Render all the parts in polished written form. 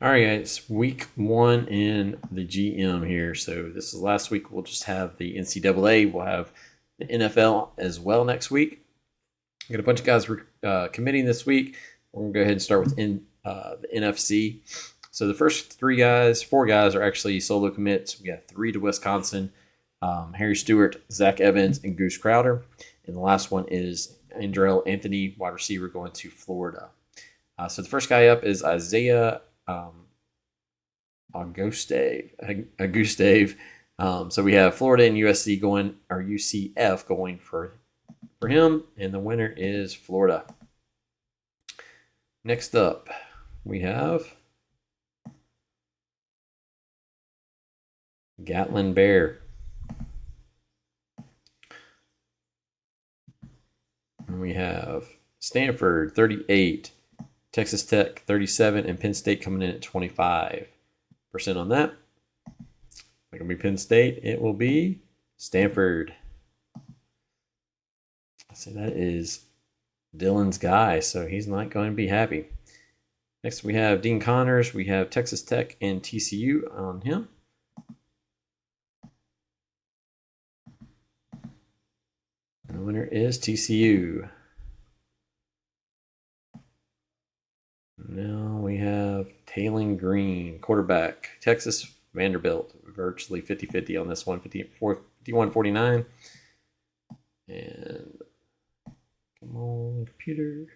All right, guys, week one in the GM here. So this is last week. We'll just have the NCAA. We'll have the NFL as well next week. Got a bunch of guys committing this week. We're gonna go ahead and start with the NFC. So the first four guys are actually solo commits. We got 3 to Wisconsin: Harry Stewart, Zach Evans, and Goose Crowder. And the last one is Andrel Anthony, wide receiver, going to Florida. So the first guy up is Isaiah Augustave. So we have Florida and USC going, or UCF going for him, and the winner is Florida. Next up, we have Gatlin Bear. And we have Stanford 38, Texas Tech 37, and Penn State coming in at 25% on that. It's not going to be Penn State. It will be Stanford. So that is Dylan's guy, so he's not going to be happy. Next, we have Dean Connors. We have Texas Tech and TCU on him. And the winner is TCU. Now we have Taylon Green, quarterback, Texas Vanderbilt, virtually 50-50 on this one, 51-49. And come on, computer.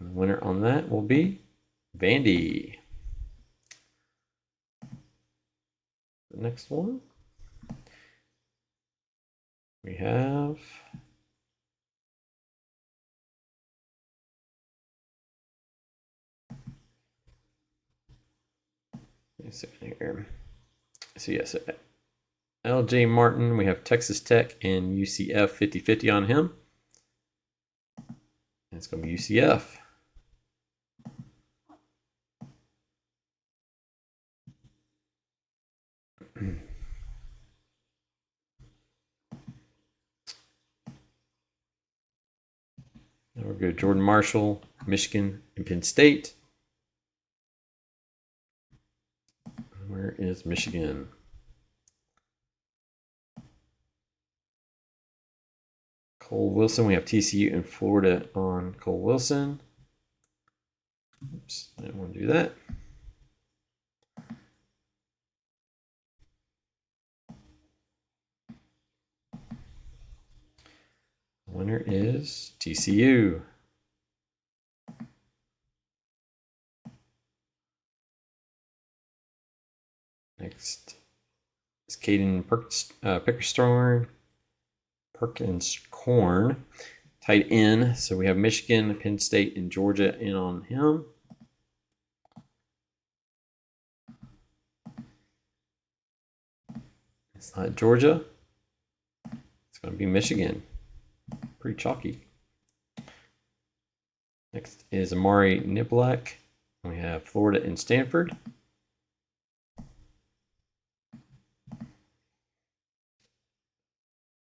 And the winner on that will be Vandy. The next one, we have here. So yes, LJ Martin. We have Texas Tech and UCF 50-50 on him. And it's going to be UCF. Now we'll go Jordan Marshall, Michigan, and Penn State. Where is Michigan? Cole Wilson. We have TCU and Florida on Cole Wilson. Oops, I didn't want to do that. The winner is TCU. Next is Caden Perkins-Corn, tight end. So we have Michigan, Penn State, and Georgia in on him. It's not Georgia. It's going to be Michigan. Pretty chalky. Next is Amari Niblak. We have Florida and Stanford.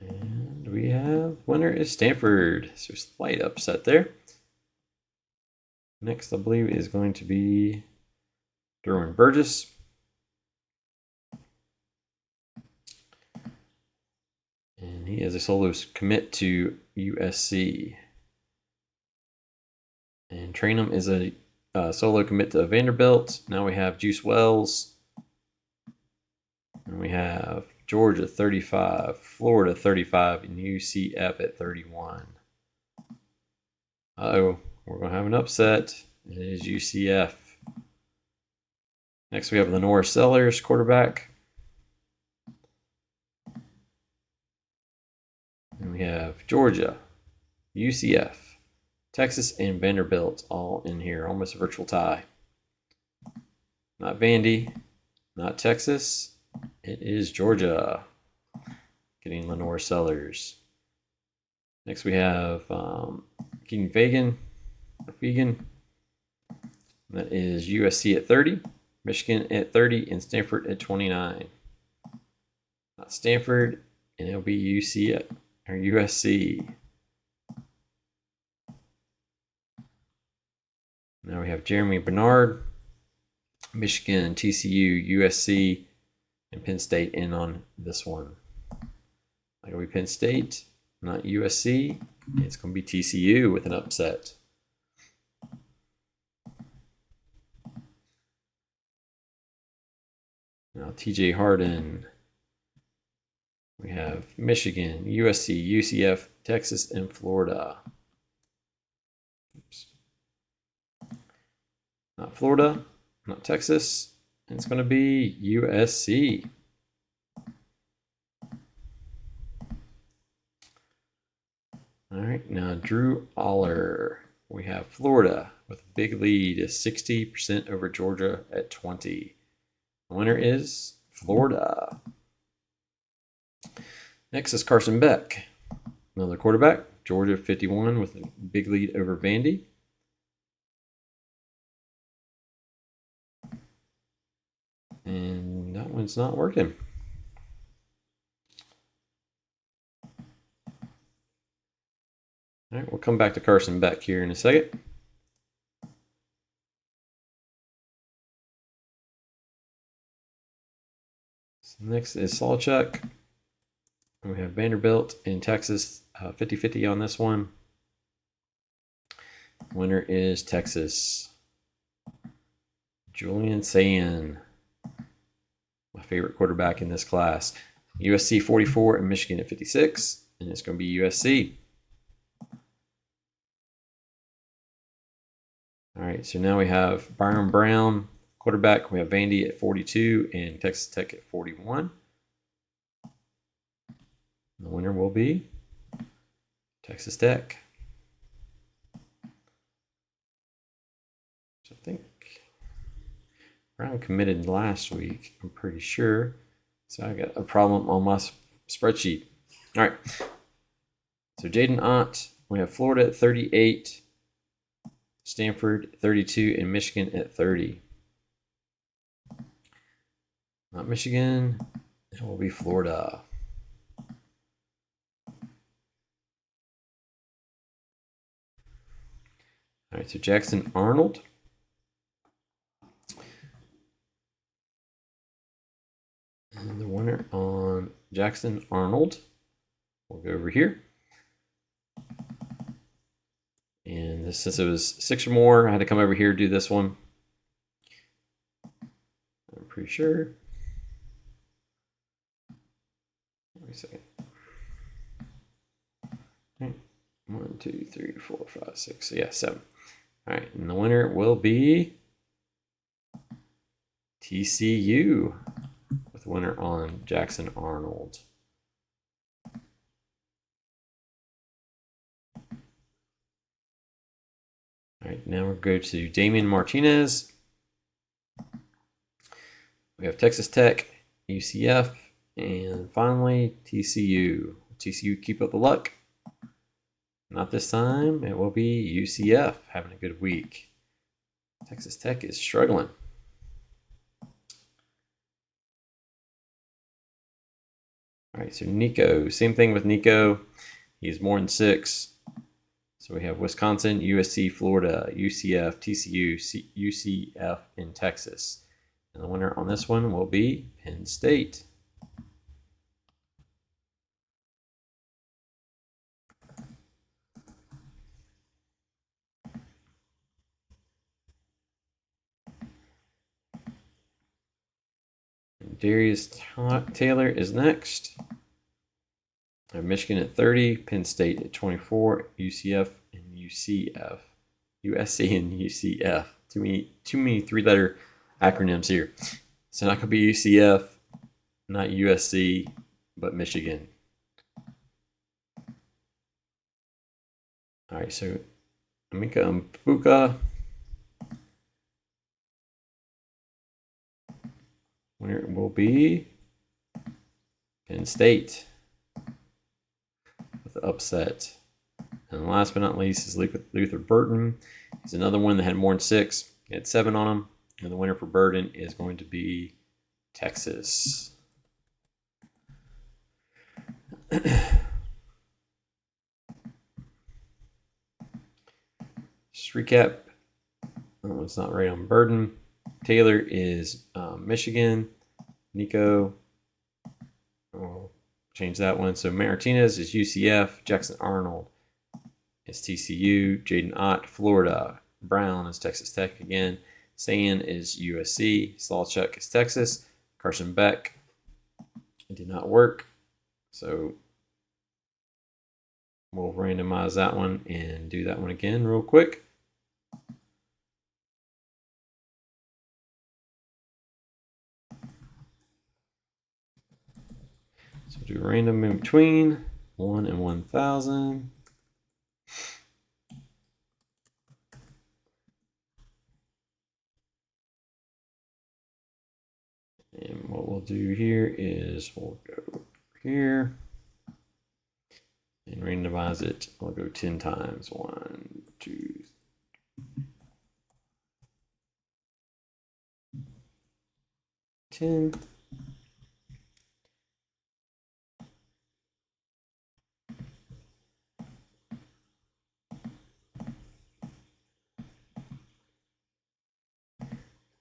And we have winner is Stanford. So slight upset there. Next, I believe, is going to be Derwin Burgess. And he is a solo commit to USC. And Trainum is a solo commit to Vanderbilt. Now we have Juice Wells. And we have Georgia 35, Florida 35, and UCF at 31. Uh-oh, we're going to have an upset. It is UCF. Next, we have Lenore Sellers, quarterback. And we have Georgia, UCF, Texas, and Vanderbilt all in here. Almost a virtual tie. Not Vandy, not Texas. It is Georgia getting Lenore Sellers. Next, we have Keaton Fegan. That is USC at 30, Michigan at 30, and Stanford at 29. Not Stanford, and it'll be USC. Now we have Jeremy Bernard, Michigan, TCU, USC, and Penn State in on this one. Like we Penn State, not USC. It's going to be TCU with an upset. Now TJ Harden. We have Michigan, USC, UCF, Texas, and Florida. Oops. Not Florida, not Texas. It's going to be USC. All right, now Drew Aller. We have Florida with a big lead, is 60% over Georgia at 20. The winner is Florida. Next is Carson Beck, another quarterback. Georgia 51 with a big lead over Vandy. And that one's not working. All right, we'll come back to Carson Beck here in a second. So next is Sawchuk. We have Vanderbilt in Texas, 50-50 on this one. Winner is Texas. Julian Sayin, my favorite quarterback in this class. USC 44 and Michigan at 56, and it's going to be USC. All right, so now we have Byron Brown, quarterback. We have Vandy at 42 and Texas Tech at 41. The winner will be Texas Tech. So I think Brown committed last week, I'm pretty sure. So I got a problem on my spreadsheet. All right. So Jaden Ott, we have Florida at 38, Stanford at 32, and Michigan at 30. Not Michigan, it will be Florida. All right, so Jackson Arnold. And the winner on Jackson Arnold, we'll go over here. And this, since it was 6 or more, I had to come over here to do this one. I'm pretty sure. Wait a second. Okay. 1, 2, 3, 4, 5, 6. So yeah, 7. All right, and the winner will be TCU with the winner on Jackson Arnold. All right, now we'll go to Damian Martinez. We have Texas Tech, UCF, and finally TCU. TCU keep up the luck. Not this time. It will be UCF having a good week. Texas Tech is struggling. All right, so Nico. Same thing with Nico. He's more than 6. So we have Wisconsin, USC, Florida, UCF, TCU, UCF, and Texas. And the winner on this one will be Penn State. Darius Taylor is next. I have Michigan at 30, Penn State at 24, UCF and UCF, USC and UCF. Too many 3-letter acronyms here. So not gonna be UCF, not USC, but Michigan. All right, so Emeka Mpuka. Winner will be Penn State with the upset. And last but not least is Luther Burden. He's another one that had more than 6. He had 7 on him. And the winner for Burden is going to be Texas. Just recap Oh, it's not right on Burden. Taylor is Michigan. Nico, I'll change that one. So Martinez is UCF. Jackson Arnold is TCU. Jaden Ott, Florida. Brown is Texas Tech again. Sayan is USC. Sawchuk is Texas. Carson Beck, it did not work. So we'll randomize that one and do that one again real quick. So do random in between 1 and 1,000. And what we'll do here is we'll go here and randomize it. I'll go 10 times. 1, 2, 10.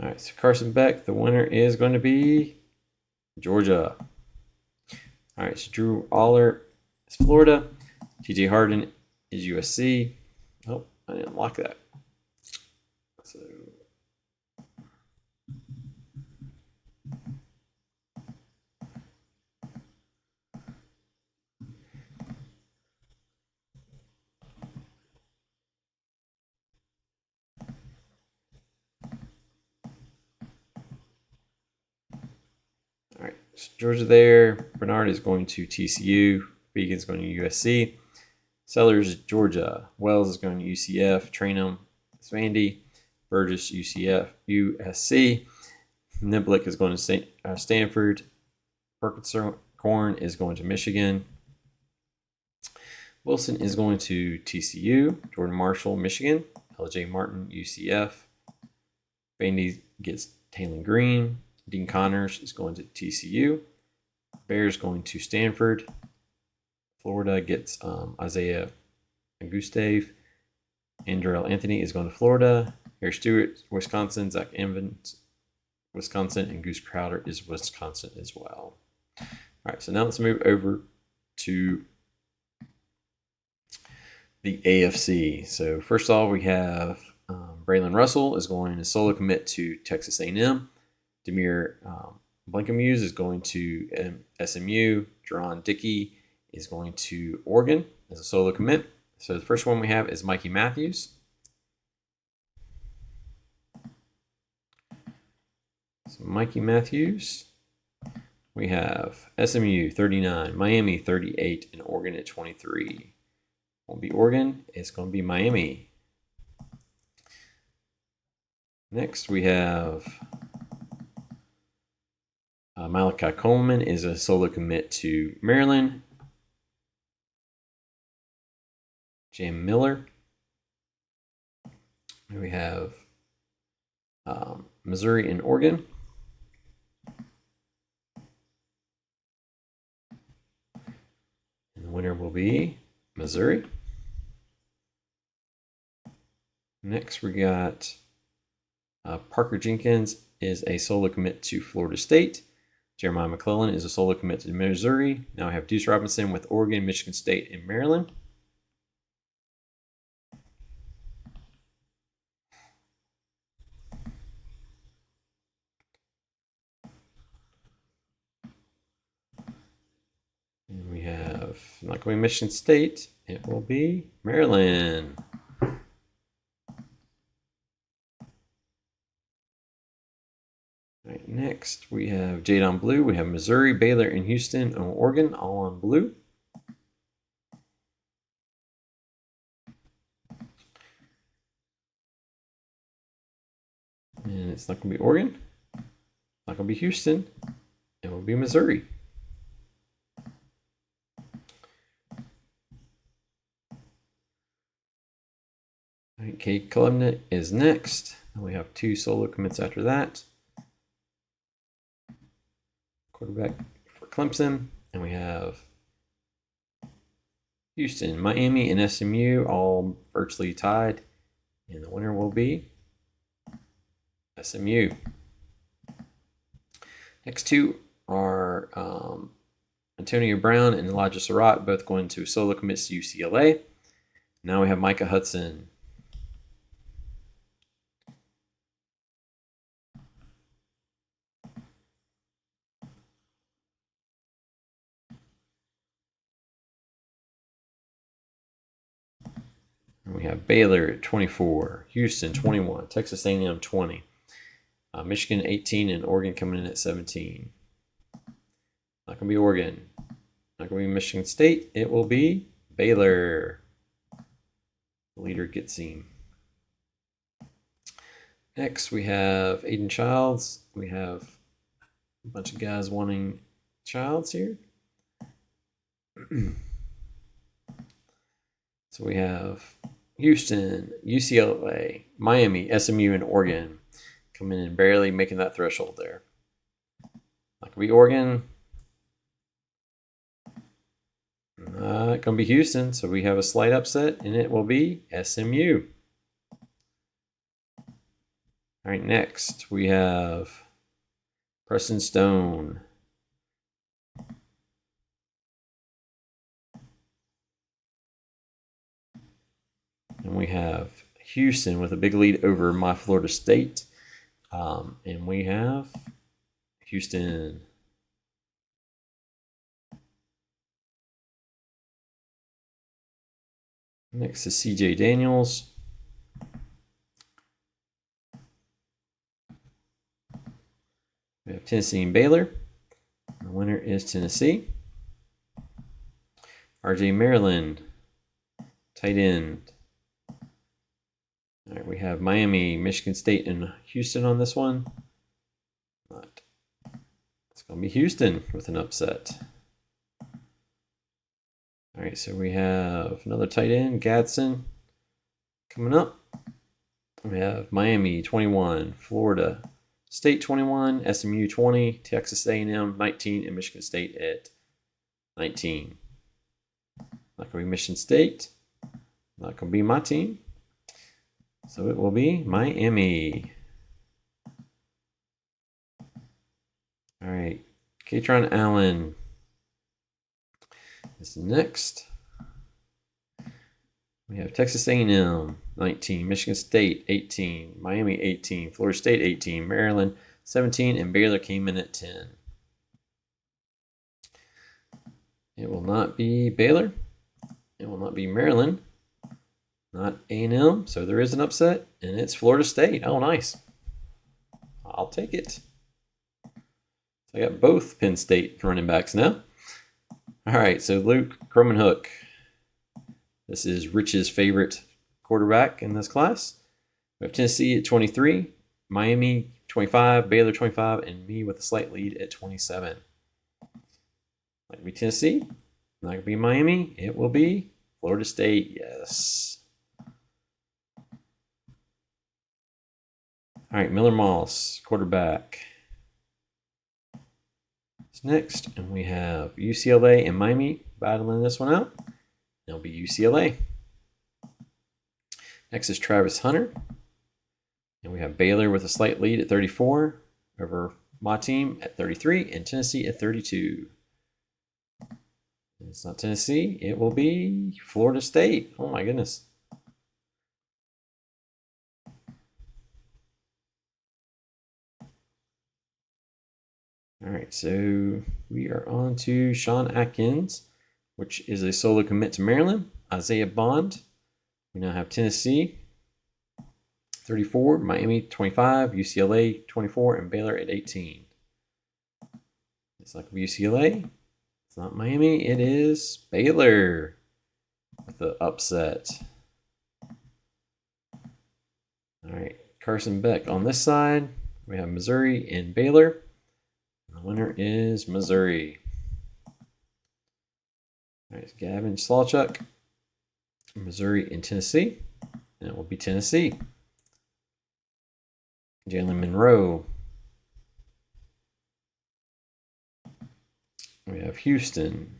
All right, so Carson Beck, the winner is going to be Georgia. All right, so Drew Aller is Florida. TJ Harden is USC. Oh, I didn't lock that. So all right, so Georgia there. Bernard is going to TCU. Beacon's going to USC. Sellers, Georgia. Wells is going to UCF. Trainum is Vandy. Burgess, UCF. USC. Niblick is going to Stanford. Perkins-Corn is going to Michigan. Wilson is going to TCU. Jordan Marshall, Michigan. LJ Martin, UCF. Vandy gets Taylor Green. Dean Connors is going to TCU. Bears going to Stanford. Florida gets Isaiah Gustave. Andrell Anthony is going to Florida. Harry Stewart, Wisconsin. Zach Evans, Wisconsin. And Goose Crowder is Wisconsin as well. All right, so now let's move over to the AFC. So first off, we have Braylon Russell is going to solo commit to Texas A&M. Demir Blankenmuse is going to SMU. Jerron Dickey is going to Oregon as a solo commit. So the first one we have is Mikey Matthews. So Mikey Matthews. We have SMU 39, Miami 38, and Oregon at 23. Won't be Oregon. It's going to be Miami. Next, we have Malachi Coleman is a solo commit to Maryland. Jam Miller. We have Missouri and Oregon. And the winner will be Missouri. Next, we got Parker Jenkins is a solo commit to Florida State. Jeremiah McClellan is a solo commit to Missouri. Now I have Deuce Robinson with Oregon, Michigan State, and Maryland. And we have, not going to be Michigan State, it will be Maryland. All right, next we have Jade on blue. We have Missouri, Baylor, and Houston, and Oregon all on blue. And it's not going to be Oregon. It's not going to be Houston. It will be Missouri. All right, Cade Klubnik is next. And we have 2 solo commits after that. Quarterback for Clemson. And we have Houston, Miami, and SMU all virtually tied. And the winner will be SMU. Next two are Antonio Brown and Elijah Surratt, both going to solo commits to UCLA. Now we have Micah Hudson. And we have Baylor at 24, Houston 21, Texas A&M 20, Michigan 18, and Oregon coming in at 17. Not going to be Oregon. Not going to be Michigan State. It will be Baylor. The leader gets him. Next, we have Aiden Childs. We have a bunch of guys wanting Childs here. So we have Houston, UCLA, Miami, SMU, and Oregon coming in barely making that threshold there. Not going to be Oregon. Not going to be Houston, so we have a slight upset, and it will be SMU. All right, next we have Preston Stone. And we have Houston with a big lead over my Florida State. And we have Houston. Next is CJ Daniels. We have Tennessee and Baylor. The winner is Tennessee. RJ Maryland, tight end. All right, we have Miami, Michigan State, and Houston on this one. It's going to be Houston with an upset. All right, so we have another tight end, Gadsden, coming up. We have Miami 21, Florida State 21, SMU 20, Texas A&M 19, and Michigan State at 19. Not going to be Michigan State. Not going to be my team. So it will be Miami. All right, Katron Allen is next. We have Texas A&M 19, Michigan State 18, Miami 18, Florida State 18, Maryland 17, and Baylor came in at 10. It will not be Baylor. It will not be Maryland. Not A&M, so there is an upset, and it's Florida State. Oh, nice. I'll take it. So I got both Penn State running backs now. All right, so Luke Cromanhook. This is Rich's favorite quarterback in this class. We have Tennessee at 23, Miami 25, Baylor 25, and me with a slight lead at 27. Not going to be Tennessee. Not going to be Miami. It will be Florida State, yes. All right, Miller Moss, quarterback. It's next, and we have UCLA and Miami battling this one out. It'll be UCLA. Next is Travis Hunter. And we have Baylor with a slight lead at 34 over my team at 33 and Tennessee at 32. It's not Tennessee. It will be Florida State. Oh, my goodness. All right, so we are on to Sean Atkins, which is a solo commit to Maryland. Isaiah Bond. We now have Tennessee 34, Miami 25, UCLA 24, and Baylor at 18. It's not going to be UCLA. It's not Miami. It is Baylor with the upset. All right, Carson Beck on this side. We have Missouri and Baylor. The winner is Missouri. All right, Gavin Slawchuk, Missouri and Tennessee. And it will be Tennessee. Jalen Monroe. We have Houston,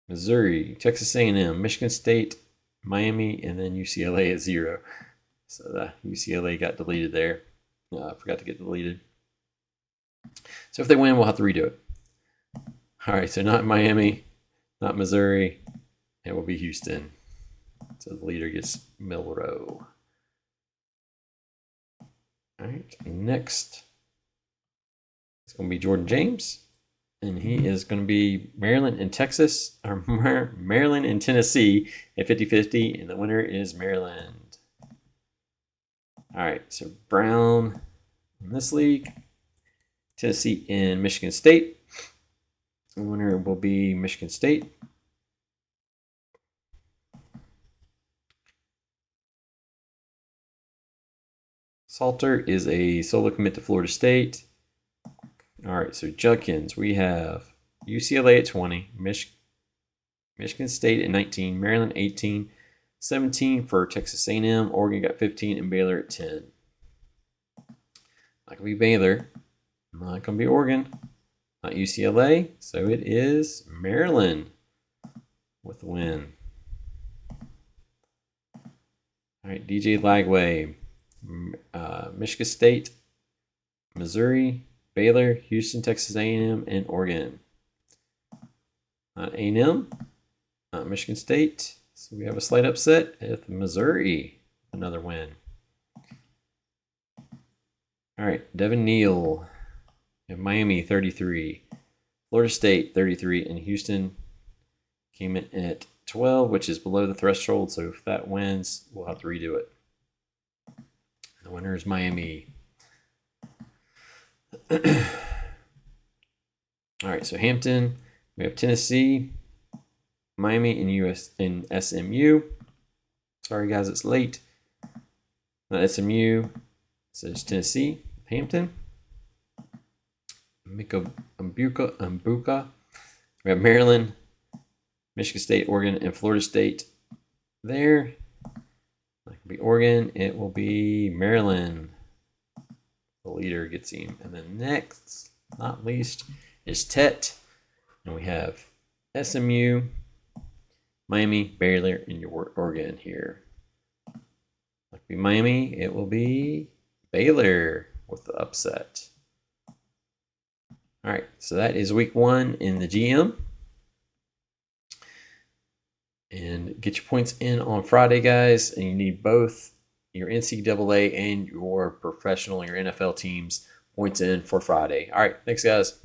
Missouri, Texas A&M, Michigan State, Miami, and then UCLA at 0. So the UCLA got deleted there. I forgot to get deleted. So if they win, we'll have to redo it. All right, so not Miami, not Missouri. It will be Houston. So the leader gets Milroe. All right, next it's going to be Jordan James. And he is going to be Maryland and Texas, or Maryland and Tennessee at 50-50. And the winner is Maryland. All right, so Brown in this league. Tennessee and Michigan State. The winner will be Michigan State. Salter is a solo commit to Florida State. All right, so Judkins, we have UCLA at 20, Michigan State at 19, Maryland 18, 17 for Texas A&M, Oregon got 15, and Baylor at 10. Not going to be Baylor, not going to be Oregon, not UCLA, so it is Maryland with the win. All right, DJ Lagway, Michigan State, Missouri, Baylor, Houston, Texas A&M, and Oregon. Not A&M, not Michigan State. So we have a slight upset at Missouri. Another win. All right, Devin Neal. We have Miami 33, Florida State 33, and Houston came in at 12, which is below the threshold. So if that wins, we'll have to redo it. The winner is Miami. All right, so Hampton, we have Tennessee, Miami, and SMU. Sorry, guys, it's late. Not SMU. So it's Tennessee, Hampton, Umbuka. We have Maryland, Michigan State, Oregon, and Florida State there. That could be Oregon. It will be Maryland. The leader gets him. And then next, not least, is Tet. And we have SMU, Miami, Baylor, and Oregon here. That could be Miami. It will be Baylor with the upset. All right, so that is week 1 in the GM. And get your points in on Friday, guys. And you need both your NCAA and your professional, your NFL teams points in for Friday. All right, thanks, guys.